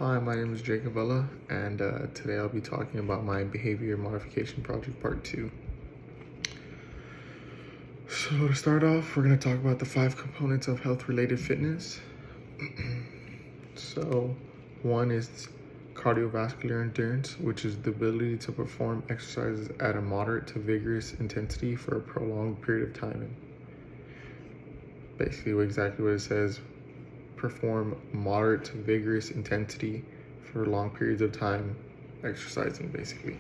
Hi, my name is JacobVela, and today I'll be talking about my behavior modification project part 2. So to start off, we're going to talk about the 5 components of health-related fitness. So one is cardiovascular endurance, which is the ability to perform exercises at a moderate to vigorous intensity for a prolonged period of time. Basically exactly what it says, perform moderate to vigorous intensity for long periods of time exercising, basically.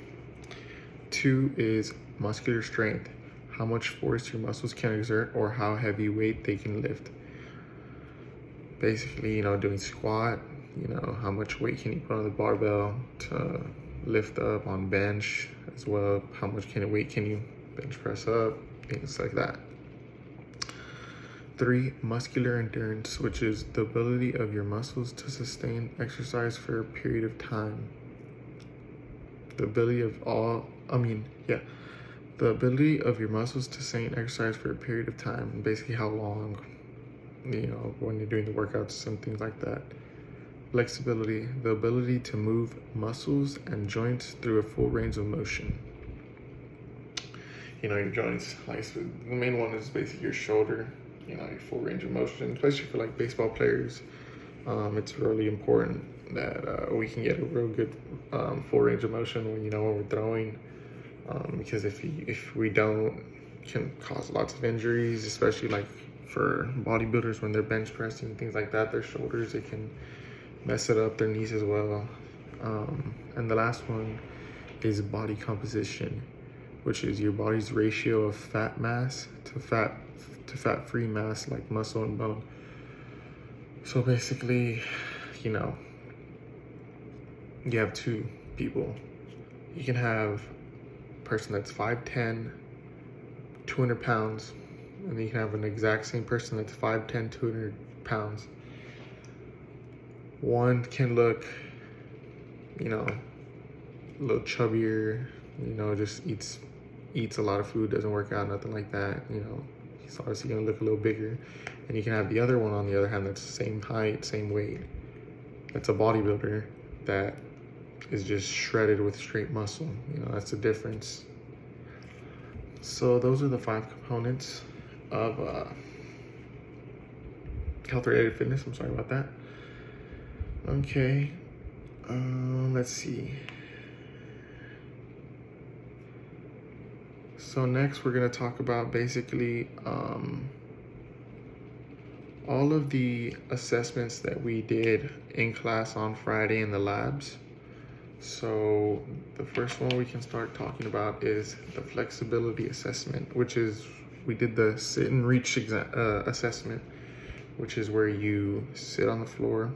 2 is muscular strength, how much force your muscles can exert or how heavy weight they can lift. Basically, doing squat, how much weight can you put on the barbell to lift up on bench, as well how much weight can you bench press up, things like that. 3, muscular endurance, which is the ability of your muscles to sustain exercise for a period of time. The ability of your muscles to sustain exercise for a period of time, basically how long, when you're doing the workouts and things like that. Flexibility, the ability to move muscles and joints through a full range of motion. Your joints, the main one is basically your shoulder, your full range of motion, especially for baseball players. It's really important that we can get a real good full range of motion when we're throwing, because if we don't, it can cause lots of injuries, especially for bodybuilders when they're bench pressing, things like that. Their shoulders, it can mess it up, their knees as well. And the last one is body composition, which is your body's ratio of fat mass to fat-free mass, like muscle and bone. So basically, you have 2 people. You can have a person that's 5'10", 200 pounds, and you can have an exact same person that's 5'10", 200 pounds. One can look, a little chubbier, just eats a lot of food, doesn't work out, nothing like that, he's obviously gonna look a little bigger. And you can have the other one, on the other hand, that's the same height, same weight. That's a bodybuilder that is just shredded with straight muscle. That's the difference. So those are the 5 components of health-related fitness. I'm sorry about that. Okay, let's see. So next we're going to talk about basically all of the assessments that we did in class on Friday in the labs. So the first one we can start talking about is the flexibility assessment, which is, we did the sit and reach assessment, which is where you sit on the floor,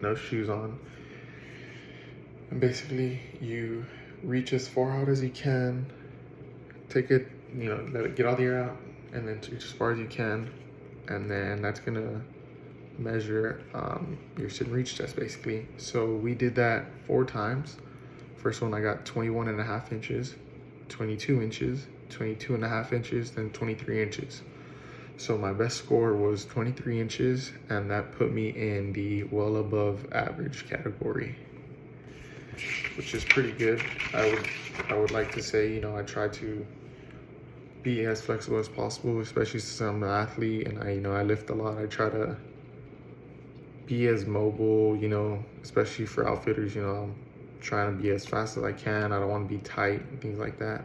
no shoes on, and basically you reach as far out as you can, take it, let it get all the air out, and then reach as far as you can, and then that's gonna measure your sit and reach test, basically. So we did that 4 times. First one I got 21.5 inches, 22 inches, 22.5 inches, then 23 inches. So my best score was 23 inches, and that put me in the well above average category, which is pretty good. I would like to say, I try to be as flexible as possible, especially since I'm an athlete and I lift a lot. I try to be as mobile, especially for outfitters. I'm trying to be as fast as I can. I don't want to be tight and things like that.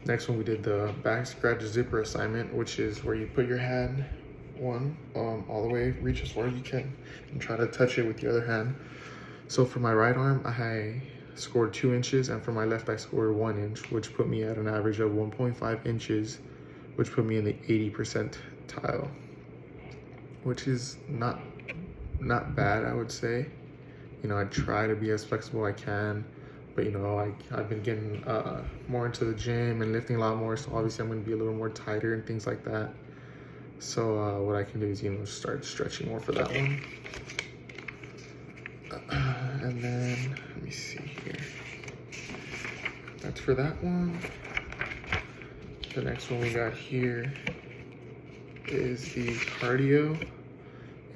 Next one, we did the back scratch zipper assignment, which is where you put your hand all the way, reach as far as you can, and try to touch it with the other hand. So for my right arm, I scored 2 inches, and for my left, I scored 1 inch, which put me at an average of 1.5 inches, which put me in the 80 percentile, which is not bad, I would say. I try to be as flexible as I can, but I've been getting more into the gym and lifting a lot more, so obviously I'm going to be a little more tighter and things like that. So what I can do is start stretching more for that one. And then let me see here, that's for that one. The next one we got here is the cardio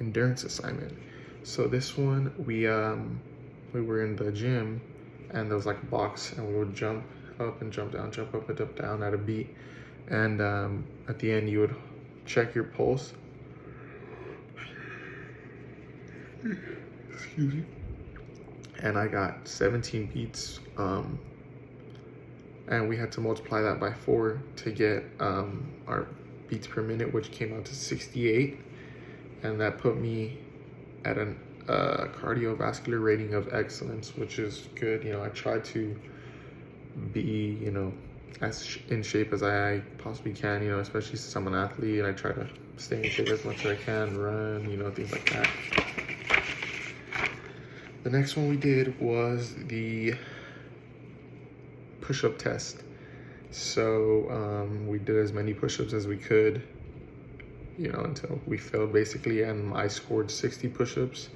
endurance assignment, So this one, we were in the gym, and there was like a box, and we would jump up and jump down, jump up and jump down at a beat. And at the end, you would check your pulse. Excuse me. And I got 17 beats, and we had to multiply that by 4 to get our beats per minute, which came out to 68, and that put me at a cardiovascular rating of excellence, which is good. You know, I try to be, you know, as in shape as I possibly can, you know, especially since I'm an athlete, and I try to stay in shape as much as I can, run, you know, things like that. The next one we did was the push-up test. So we did as many push-ups as we could, you know, until we failed basically, and I scored 60 push-ups,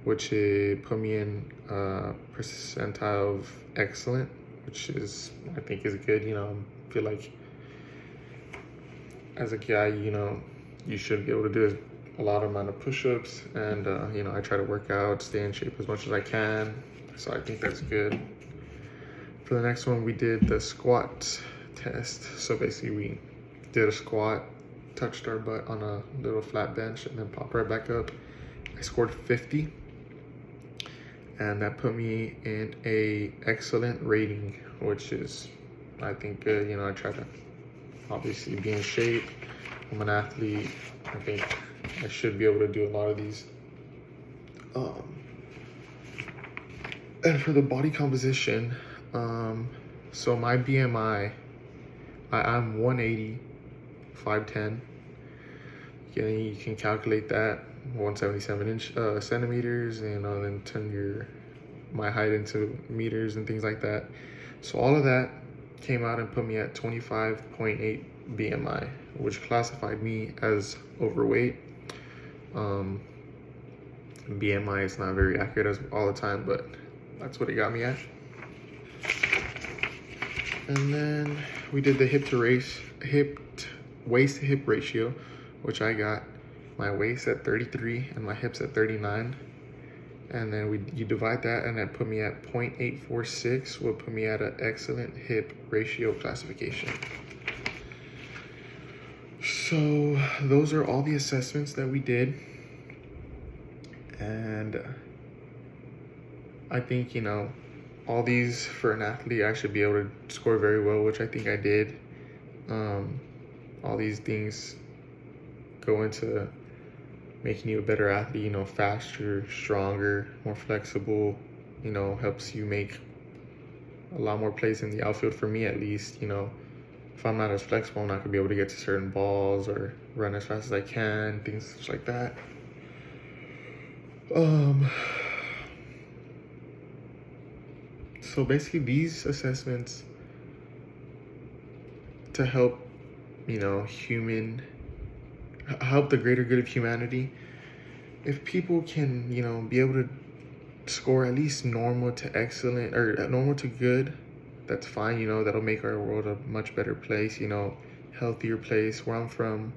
which put me in percentile of excellent, which is, I think, is good. You know, I feel like as a guy, you know, you should be able to do a lot amount of push-ups, and you know, I try to work out, stay in shape as much as I can, so I think that's good. For the next one, we did the squat test. So basically we did a squat, touched our butt on a little flat bench, and then popped right back up. I scored 50, and that put me in a excellent rating, which is, I think, good. You know, I try to obviously be in shape. I'm an athlete. I think I should be able to do a lot of these. And for the body composition, so my BMI, I'm 180, 5'10". You can calculate that, 177 centimeters, and then turn my height into meters and things like that. So all of that came out and put me at 25.8 BMI, which classified me as overweight. BMI is not very accurate all the time, but that's what it got me at. And then we did the waist to hip ratio, which I got my waist at 33 and my hips at 39. And then you divide that, and that put me at 0.846, would put me at an excellent hip ratio classification. So those are all the assessments that we did. And I think, you know, all these, for an athlete, I should be able to score very well, which I think I did. All these things go into making you a better athlete, you know, faster, stronger, more flexible, you know, helps you make a lot more plays in the outfield, for me at least. You know, if I'm not as flexible, I'm not gonna be able to get to certain balls or run as fast as I can, things such like that. So basically these assessments to help, you know, help the greater good of humanity. If people can, you know, be able to score at least normal to excellent, or normal to good, that's fine. You know, that'll make our world a much better place, you know, healthier place. Where I'm from,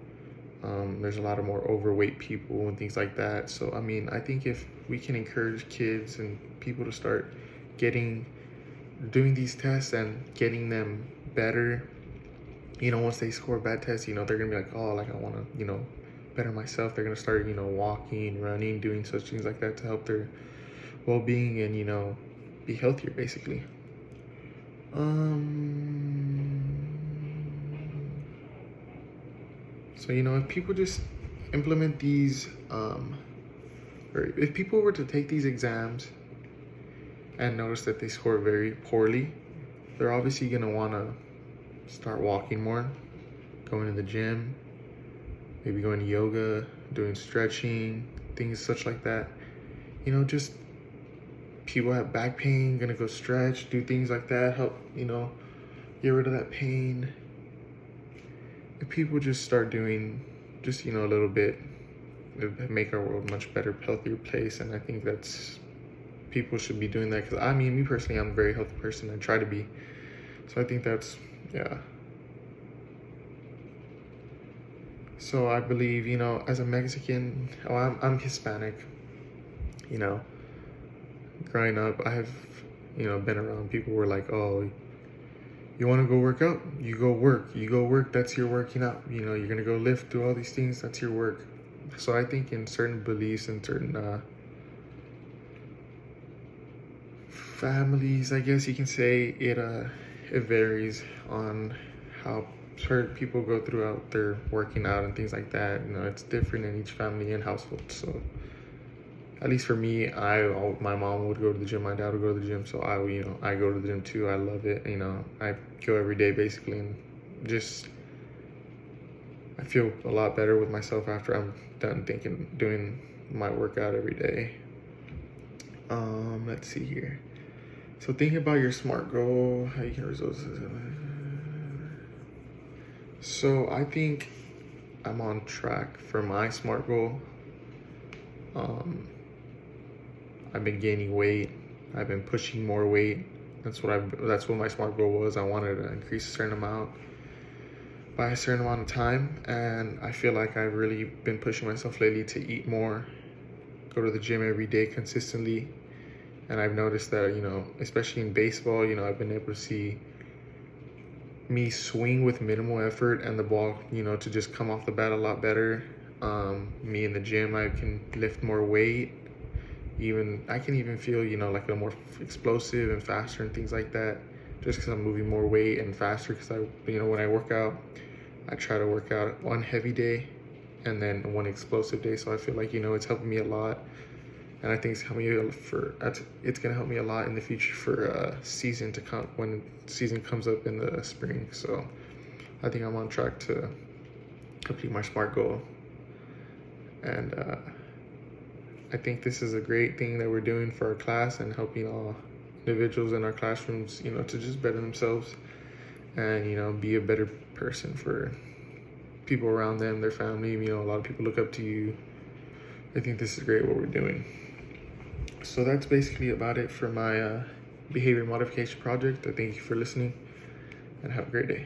there's a lot of more overweight people and things like that. So, I mean, I think if we can encourage kids and people to start doing these tests and getting them better, you know, once they score bad tests, you know, they're gonna be like, oh, like, I want to, you know, better myself. They're gonna start, you know, walking, running, doing such things like that to help their well-being and, you know, be healthier, basically. So, you know, if people just implement these, or if people were to take these exams and notice that they score very poorly, they're obviously gonna want to start walking more, going to the gym, maybe going to yoga, doing stretching, things such like that. You know, just people have back pain, gonna go stretch, do things like that, help, you know, get rid of that pain. If people just start doing just, you know, a little bit, it'd make our world a much better, healthier place. And I think people should be doing that, because I mean, me personally, I'm a very healthy person. I try to be. So I think that's, yeah. So I believe, you know, as a Mexican, I'm Hispanic. You know, growing up, I have, been around people who were like, oh, you want to go work out? You go work. You go work, that's your working out. You're going to go lift, do all these things, that's your work. So I think in certain beliefs and certain families, I guess you can say, it varies on how certain people go throughout their working out and things like that. It's different in each family and household. So at least for me, my mom would go to the gym, my dad would go to the gym, so I go to the gym too. I love it. I go every day basically, and just I feel a lot better with myself after I'm done doing my workout every day. Let's see here. So thinking about your SMART goal, how you can results. So I think I'm on track for my SMART goal. I've been gaining weight. I've been pushing more weight. That's what my SMART goal was. I wanted to increase a certain amount by a certain amount of time, and I feel like I've really been pushing myself lately to eat more, go to the gym every day consistently. And I've noticed that, especially in baseball, I've been able to see me swing with minimal effort and the ball, to just come off the bat a lot better. Me in the gym, I can lift more weight. I can even feel, like a more explosive and faster and things like that, just because I'm moving more weight and faster. Because when I work out, I try to work out one heavy day and then one explosive day. So I feel like, it's helping me a lot. And I think it's gonna help me a lot in the future for season to come, when season comes up in the spring. So I think I'm on track to complete my SMART goal. And I think this is a great thing that we're doing for our class and helping all individuals in our classrooms, to just better themselves and, be a better person for people around them, their family. A lot of people look up to you. I think this is great what we're doing. So that's basically about it for my behavior modification project. I thank you for listening and have a great day.